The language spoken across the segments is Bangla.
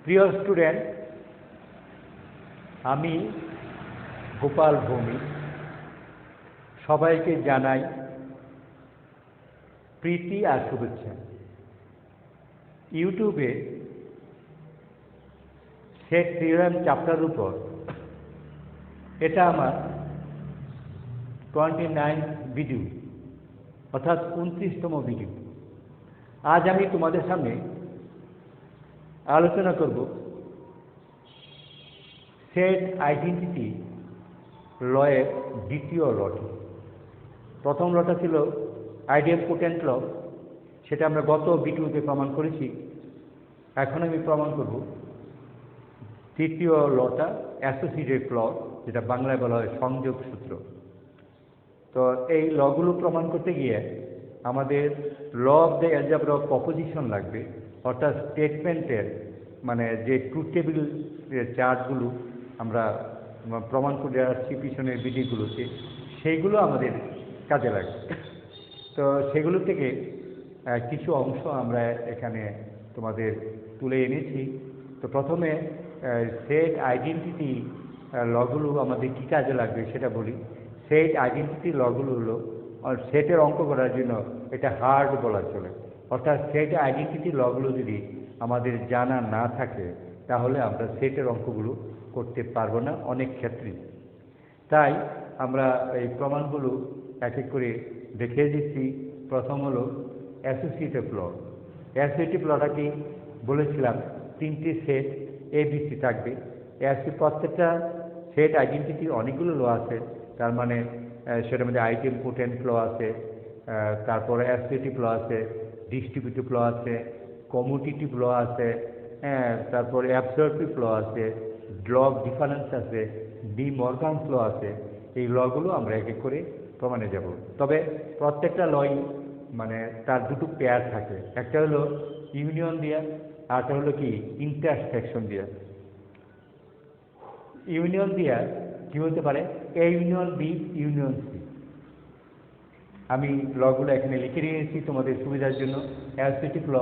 প্রিয় স্টুডেন্ট, আমি গোপাল ভৌমিক সবাইকে জানাই প্রীতি আর শুভেচ্ছা। ইউটিউবে সেট থিওরাম চ্যাপ্টার উপর এটা আমার 29 ভিডিও, অর্থাৎ 29তম ভিডিও। আজ আমি তোমাদের সামনে আলোচনা করব সেট আইডেন্টিটি লয়ের দ্বিতীয় লটি। প্রথম লটা ছিল আইডেম্পোটেন্ট ল, সেটা আমরা গত ভিডিওতে প্রমাণ করেছি। এখন আমি প্রমাণ করব তৃতীয় লটা, অ্যাসোসিয়েটেড ল, যেটা বাংলায় বলা হয় সংযোগ সূত্র। তো এই লগুলো প্রমাণ করতে গিয়ে আমাদের law of the algebra of proposition লাগবে, অর্থাৎ স্টেটমেন্টের মানে যে ট্রুথ টেবিল চার্টগুলো আমরা প্রমাণ করে আসছি পিছনের ভিডিওগুলোতে, সেইগুলো আমাদের কাজে লাগবে। তো সেগুলো থেকে কিছু অংশ আমরা এখানে তোমাদের তুলে এনেছি। তো প্রথমে সেট আইডেন্টিটি লগুলো আমাদের কী কাজে লাগবে সেটা বলি। সেট আইডেন্টিটি লগুলো হলো সেটের অঙ্ক করার জন্য এটা হার্ড বলা চলে, অর্থাৎ সেট আইডেন্টিটি লগুলো যদি আমাদের জানা না থাকে তাহলে আমরা সেটের অঙ্কগুলো করতে পারবো না অনেক ক্ষেত্রেই। তাই আমরা এই প্রমাণগুলো এক এক করে দেখিয়ে দিচ্ছি। প্রথম হলো অ্যাসোসিয়েটিভ ল। অ্যাসোসিয়েটিভ লটা কি বলেছিলাম, তিনটি সেট ABC থাকবে। প্রত্যেকটা সেট আইডেন্টিটি অনেকগুলো ল আছে, তার মানে সেটার মধ্যে আইডেম্পোটেন্ট ল আছে, তারপরে অ্যাসোসিয়েটিভ ল আছে, ডিস্ট্রিবিউটিভ ল আছে, কমিউটেটিভ ল আছে, তারপরে অ্যাবসর্পটিভ ল আছে, ল অফ ডিফারেন্স আছে, ডি মর্গানস ল আছে। এই লগুলো আমরা এক এক করে প্রমাণে যাব। তবে প্রত্যেকটা লই মানে তার দুটো পেয়ার থাকে, একটা হলো ইউনিয়ন দিয়া, আরটা হলো কি ইন্টারসেকশন দিয়া। ইউনিয়ন দিয়া কি হতে পারে, A union B union C. আমি লগুলো এখানে লিখে নিয়েছি তোমাদের সুবিধার জন্য। Associative law,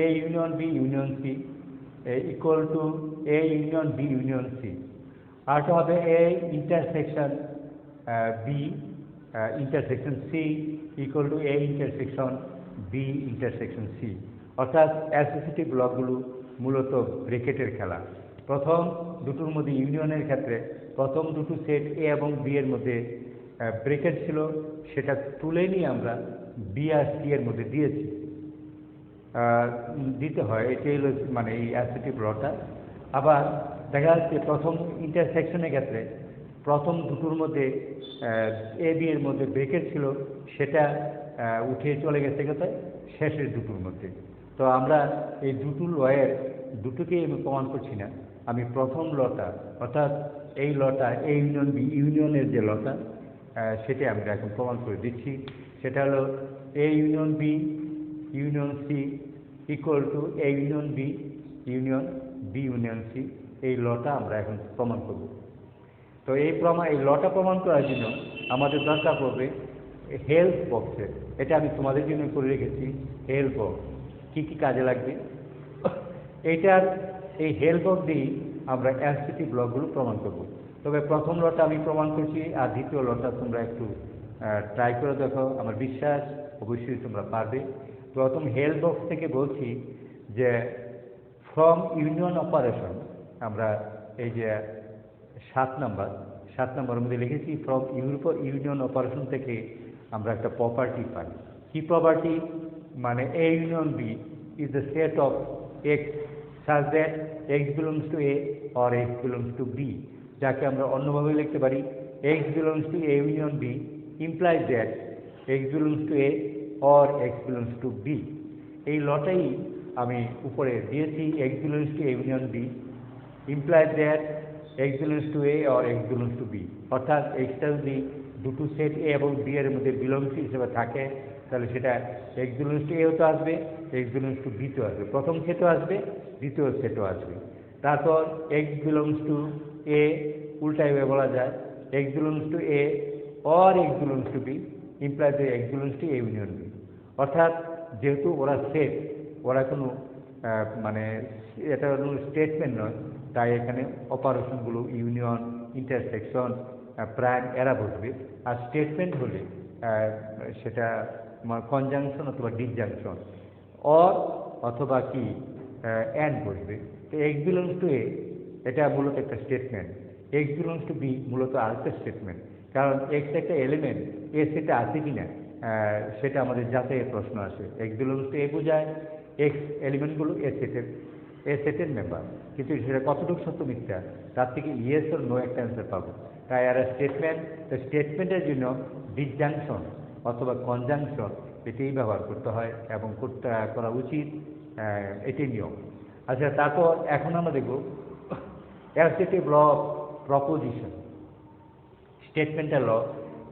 A union B union C equal to A union B union C. আরটা হবে A intersection B intersection C equal to A intersection B intersection C. অর্থাৎ অ্যাসোসিয়েটিভ লগুলো মূলত ব্রেকেটের খেলা। প্রথম দুটোর মধ্যে ইউনিয়নের ক্ষেত্রে প্রথম দুটো সেট এ এবং বি এর মধ্যে ব্রেকেট ছিল, সেটা তুলে নিয়ে আমরা বি আর সি এর মধ্যে দিয়েছি, দিতে হয়। এটাই হলো মানে এই অ্যাসোসিয়েটিভ লটা। আবার দেখা যাচ্ছে প্রথম ইন্টারসেকশনের ক্ষেত্রে প্রথম দুটোর মধ্যে এ বি এর মধ্যে ব্রেকেট ছিল, সেটা উঠে চলে গেছে কোথায়, শেষের দুটোর মধ্যে। তো আমরা এই দুটো লয়ের দুটোকেই আমি প্রমাণ করছি না, আমি প্রথম লটা অর্থাৎ এই লটা এ ইউনিয়ন বি ইউনিয়নের যে লটা সেটা আমরা এখন প্রমাণ করে দিচ্ছি। সেটা হলো A union B union C equal to A union B union B union C. এই লটা আমরা এখন প্রমাণ করব। তো এই লটা প্রমাণ করার জন্য আমাদের দরকার পড়বে হেল্প বক্সের। এটা আমি তোমাদের জন্য করে রেখেছি হেল্প বক্স, কী কী কাজে লাগবে এইটার। এই হেল্প বক্স দিয়েই আমরা অ্যাসোসিয়েটিভ লগুলো প্রমাণ করব। তবে প্রথম লটা আমি প্রমাণ করছি, আর দ্বিতীয় লটা তোমরা একটু ট্রাই করে দেখো, আমার বিশ্বাস অবশ্যই তোমরা পারবে। প্রথম হেল্প বক্স থেকে বলছি যে ফ্রম ইউনিয়ন অপারেশন আমরা এই যে 7 নম্বরের মধ্যে লিখেছি, ফ্রম ইউনিয়ন অপারেশন থেকে আমরা একটা প্রপার্টি পাই। কি প্রপার্টি, মানে এ union B is the set of X such that x belongs to a or x belongs to b, যাকে আমরা অন্যভাবে লিখতে পারি x belongs to a union b implies that x belongs to a or x belongs to b। এই লটাই আমি উপরে দিয়েছি, x belongs to a union b implies that x belongs to a or x belongs to b। অর্থাৎ এক্সটা যদি দুটো সেট এ এবং বি এর মধ্যে বিলংস হিসেবে থাকে তাহলে সেটা x belongs to a তো আসবে, x belongs to b তো আসবে, প্রথম সেটও আসবে, দ্বিতীয় সেটও আসবে। তারপর x belongs to a উল্টাইভাবে বলা যায় x belongs to a or x belongs to b implies that x belongs to a union b। অর্থাৎ যেহেতু ওরা সেট, ওরা কোনো মানে এটা হলো স্টেটমেন্ট নয়, তাই এখানে অপারেশনগুলো ইউনিয়ন, ইন্টারসেকশন, প্রাইম এরা বসবে। আর স্টেটমেন্ট হলে সেটা কনজাংশন অথবা ডিসজাংশন, অর অথবা কি অ্যান্ড বসবে। তো এক্স বিলংস টু এ এটা মূলত একটা statement, X belongs to B মূলত আরেকটা স্টেটমেন্ট। কারণ এক্স একটা এলিমেন্ট, এ সেটা আছে কি না সেটা আমাদের যাচাইয়ের প্রশ্ন আসে। এক্স বিলংস টু এ বোঝায় এক্স এলিমেন্টগুলো এ সেটের মেম্বার, কিন্তু সেটা কতটুকু সত্য মিথ্যা তার থেকে ইয়েস ওর নো একটা অ্যান্সার পাবো। তাই আর স্টেটমেন্ট, তো স্টেটমেন্টের জন্য ডিসজাংশন অথবা কনজাংশন এটাই ব্যবহার করতে হয় এবং করা উচিত, এটি নিয়ম। আচ্ছা, তারপর এখন আমরা দেখব অ্যাসেটিভ ল অফ প্রপোজিশন। স্টেটমেন্টের law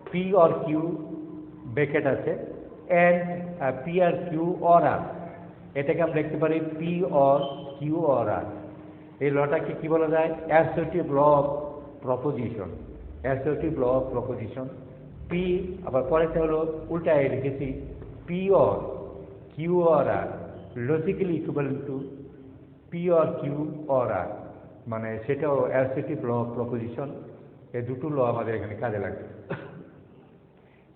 p or q bracket আছে অ্যান্ড পি আর কিউ অর আর, এটাকে আমরা লিখতে পারি p or q or r. এই লটাকে কি বলা যায়? Associative law of proposition. Associative law of proposition p, আবার পরেরটা হলো উল্টায় লিখেছি p or q or r logically equivalent to p or q or r, মানে সেটাও অ্যাসোসিয়েটিভ ল অফ প্রপোজিশন। এই দুটো ল আমাদের এখানে কাজে লাগবে।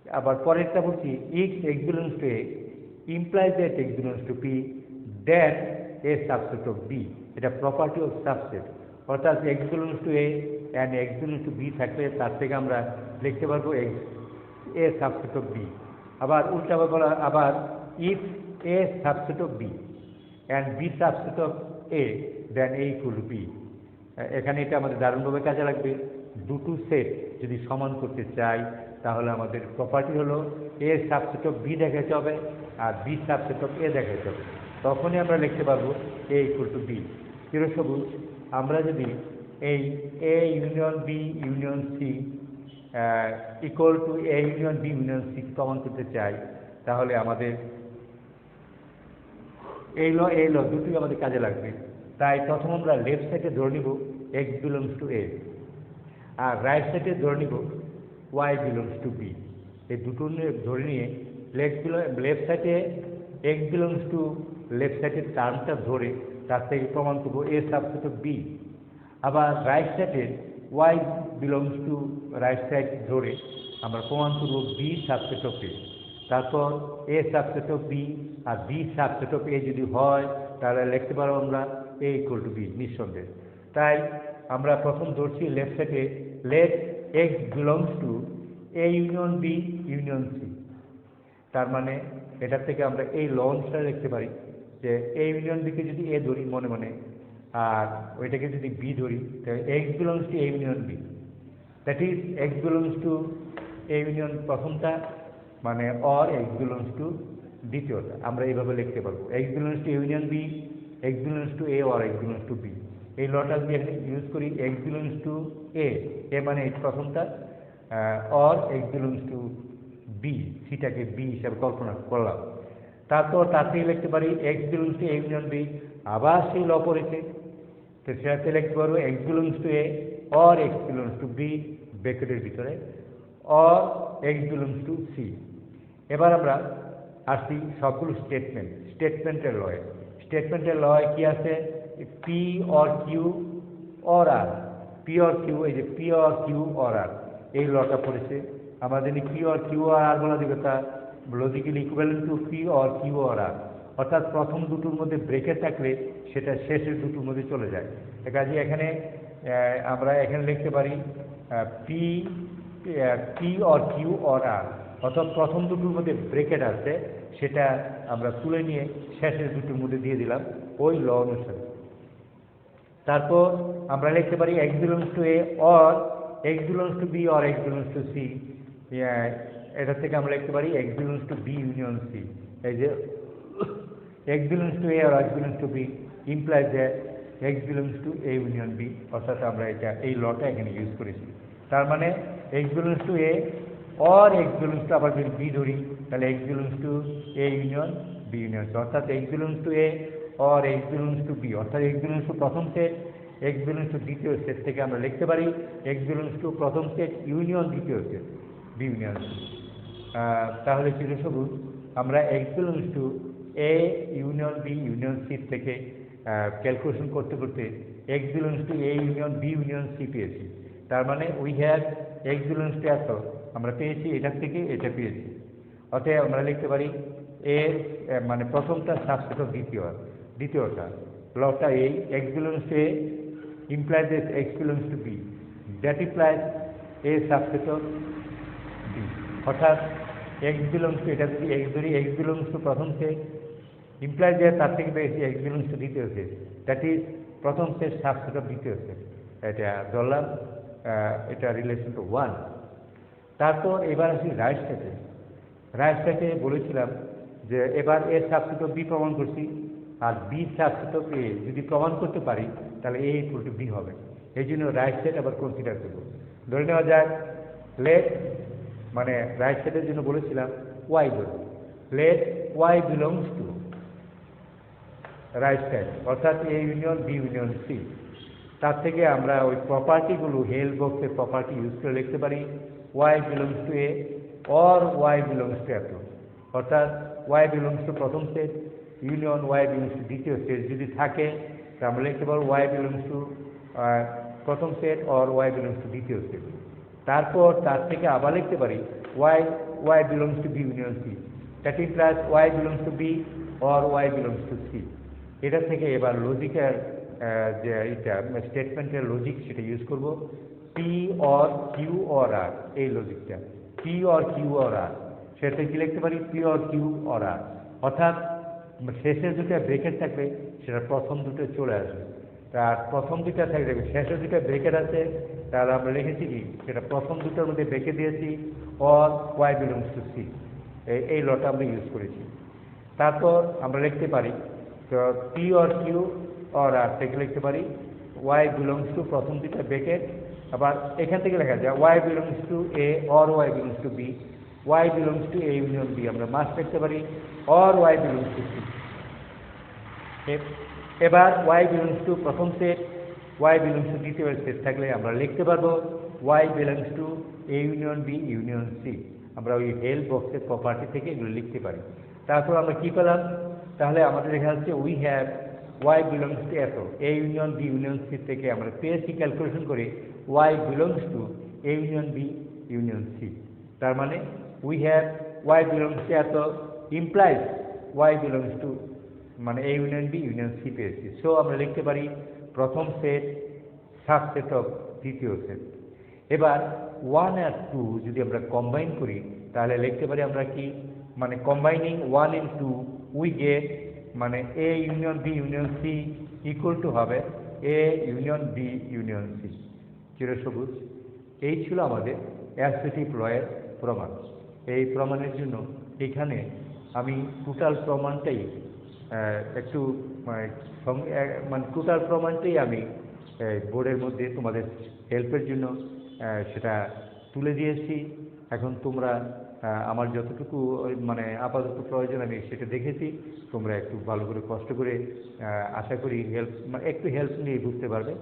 আবার পরেরটা বলছি X belongs to A implies that X belongs to P then A subset of B. এটা প্রপার্টি অফ সাবসেট, অর্থাৎ x belongs to A and X belongs to B থাকলে তার থেকে আমরা লিখতে পারবো X A subset of B. আবার উল্টা বলা, আবার if A subset of B and B subset of A then A equal B. এখানে এটা আমাদের দারুণভাবে কাজে লাগবে। দুটো সেট যদি সমান করতে চাই তাহলে আমাদের প্রপার্টি হলো এ সাবসেট অফ বি দেখাতে হবে আর বি সাবসেট অফ এ দেখাতে হবে, তখনই আমরা লিখতে পারবো এ ইকুয়াল টু বি। চিরসবুজ আমরা যদি এই A union B union C equal to A union B union C প্রমাণ করতে চাই তাহলে আমাদের এই ল দুটোই আমাদের কাজে লাগবে। তাই প্রথম আমরা লেফট সাইডে ধরে নিব এক্স বিলংস টু এ, আর রাইট সাইডে ধরে নিব ওয়াই বিলংস টু বি। এই দুটো ধরে নিয়ে লেফট সাইডে এক্স বিলংস টু লেফট সাইডের টার্মটা ধরে তার থেকে প্রমাণ করবো এ সাবসেট অফ বি। আবার রাইট সাইডে y belongs to right side ধরে আমরা প্রমাণ করবো বি সাবসেট অফ এ। তারপর এ সাবসেট অফ বি আর বি সাবসেট অফ এ যদি হয় তাহলে লিখতে পারবো আমরা এ ইকুয়াল টু বি নিঃসন্দেহে। তাই আমরা প্রথম ধরছি লেফট সাইডে let X belongs to A union B union C. তার মানে এটার থেকে আমরা এই ল অনুসারে লিখতে পারি যে এ ইউনিয়ন বিকে যদি এ ধরি মনে মনে আর ওইটাকে যদি বি ধরি তাহলে X belongs to A union B, that is X belongs to A union প্রথমটা, মানে অর এক্স বিলংস টু দ্বিতীয়টা। আমরা এইভাবে লিখতে পারবো x belongs to union b, x belongs to A or x belongs to b. এই লটা যদি এখানে ইউজ করি x belongs to a, a মানে প্রথমটা, or x belongs to b, সিটাকে বি হিসাবে কল্পনা করলাম। তারপর তাতেই লিখতে পারি x belongs to A union b, আবার সেই ল পড়েছে তো সেটাতে লিখতে পারবো x belongs to A or x belongs to b ব্র্যাকেটের ভিতরে or x belongs to C. এবার আমরা আসছি সবগুলো স্টেটমেন্টের লয়ে। স্টেটমেন্টের লয়ে কি আছে? P or q or r, p or q, এই যে p or q or r এই লটা পড়েছে। আমরা জানি p or q or r বলা দিবে তা logically equivalent to p or q or r, অর্থাৎ প্রথম দুটোর মধ্যে ব্রেকেট থাকলে সেটা শেষের দুটোর মধ্যে চলে যায়। কাজে এখানে আমরা এখানে লিখতে পারি p or q or r, অর্থাৎ প্রথম দুটোর মধ্যে ব্রেকেট আছে সেটা আমরা তুলে নিয়ে শেষের দুটোর মধ্যে দিয়ে দিলাম ওই ল অনুসারে। তারপর আমরা লিখতে পারি x belongs to A or x belongs to B or x belongs to C. এটা থেকে আমরা লিখতে পারি x belongs to B union C. এই যে X belongs to A or x belongs to B implies that X belongs to A union B, অর্থাৎ আমরা এই লটা এখানে ইউজ করেছি। তার মানে X belongs to A or x belongs to, আবার যদি বি ধরি তাহলে X belongs to A union B union c, অর্থাৎ x belongs to A or x belongs to b, অর্থাৎ এক্স বিলংস টু প্রথম সেট এক্স বিলংস টু দ্বিতীয় সেট থেকে আমরা লিখতে পারি এক্স বিলংস টু প্রথম সেট ইউনিয়ন দ্বিতীয় সেট বি ইউনিয়ন সি। তাহলে চিরসবুজ আমরা x belongs to A union B union c থেকে ক্যালকুলেশন করতে করতে x belongs to A union B union c পেয়েছি। তার মানে we have x belongs to এত আমরা পেয়েছি, এটার থেকে এটা পেয়েছি। অতএব আমরা লিখতে পারি এ মানে প্রথমটা সাবসেট অফ দ্বিতীয়টা লটা এই x belongs to A implies that x belongs to b, that implies a subset of b, অর্থাৎ x belongs to এটা যদি x ধরি x belongs to প্রথম সেট implies that তার থেকে বেশি x belongs to দ্বিতীয় সেট, দ্যাট ইজ প্রথম সেট সাবসেট অফ দ্বিতীয় সেট। এটা ধরলাম, এটা রিলেশন টু 1। তারপর এবার আসি রাইট সেটে বলেছিলাম যে এবার এর সাবসেট অফ বি প্রমাণ করছি, আর বি সাবসেট অফ এ যদি প্রমাণ করতে পারি তাহলে এ ইকুয়াল টু বি হবে। এই জন্য রাইট সেট আবার কনসিডার করব। ধরে নেওয়া যাক লেট মানে রাইট সেটের জন্য বলেছিলাম ওয়াই ধরি, let y belongs to right set অর্থাৎ a union B union C. তার থেকে আমরা ওই প্রপার্টিগুলো হেল বক্সের প্রপার্টি ইউজ করে লিখতে পারি Y belongs to A or Y belongs to এত, অর্থাৎ ওয়াই বিলংস টু প্রথম set union Y belongs to দ্বিতীয় সেট যদি থাকে তা আমরা লিখতে পারবো ওয়াই বিলংস টু প্রথম set or Y belongs to দ্বিতীয় সেট। তারপর তার থেকে আবার লিখতে পারি Y belongs to B union C, that implies Y belongs to B or Y belongs to C. এটা থেকে এবার লজিকের যে এটা স্টেটমেন্টের লজিক সেটা ইউজ করব, P or q or r, এই লজিকটা পি অর কিউ অর আর সেটা কি লিখতে পারি p or q or r, অর্থাৎ শেষের দুটো ব্রেকেট থাকবে সেটা প্রথম দুটো চলে আসবে, তার প্রথম দুটা থাকবে শেষের দুটো ব্রেকেট আছে তাহলে আমরা লিখেছি কি সেটা প্রথম দুটোর মধ্যে ব্রেকে দিয়েছি or Y belongs to C, এই লটা আমরা ইউজ করেছি। তারপর আমরা লিখতে পারি তো পি অর কিউ অর আর থেকে লিখতে পারি ওয়াই বিলংস টু প্রথম দুটো ব্রেকেট, আবার এখান থেকে লেখা যায় Y belongs to A or Y belongs to B, Y belongs to A union B আমরা মাস্ট লিখতে পারি or Y belongs to C. এবার ওয়াই বিলংস টু প্রথম সেট ওয়াই বিলংস টু দ্বিতীয় সেট থাকলে আমরা লিখতে পারবো Y belongs to A union B union C. আমরা ওই হেল বক্সের প্রপার্টি থেকে এগুলো লিখতে পারি। তারপর আমরা কি পেলাম, তাহলে আমাদের দেখা যাচ্ছে we have y belongs to এত a union B union c থেকে আমরা পেয়েছি ক্যালকুলেশন করে y belongs to A union B union C. তার মানে we have y belongs to এত ইমপ্লাইজ ওয়াই বিলংস টু মানে এ ইউনিয়ন বি ইউনিয়ন সি পেয়েছি। সো আমরা লিখতে পারি প্রথম সেট সাবসেট অফ দ্বিতীয় সেট। এবার 1 আর 2 যদি আমরা কম্বাইন করি তাহলে লিখতে পারি আমরা কি মানে কম্বাইনিং 1 and 2 উই গেট মানে এ union B union C equal to হবে a union B union c চিরসবুজ। এই ছিল আমাদের অ্যাসোসিয়েটিভ লয়ের প্রমাণ। এই প্রমাণের জন্য এখানে আমি টোটাল প্রমাণটাই একটু মানে টোটাল প্রমাণটাই আমি বোর্ডের মধ্যে তোমাদের হেল্পের জন্য সেটা তুলে দিয়েছি। এখন তোমরা আমার যতটুকু মানে আপাতত প্রয়োজন আমি সেটা দেখেছি, তোমরা একটু ভালো করে কষ্ট করে আশা করি হেল্প মানে একটু হেল্প নিয়ে বুঝতে পারবে।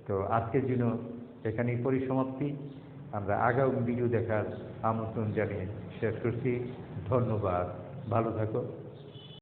তো আজকের জন্য এখানেই পরিসমাপ্তি। আমরা আগামী ভিডিও দেখার আমন্ত্রণ জানিয়ে শেষ করছি। ধন্যবাদ, ভালো থাকো।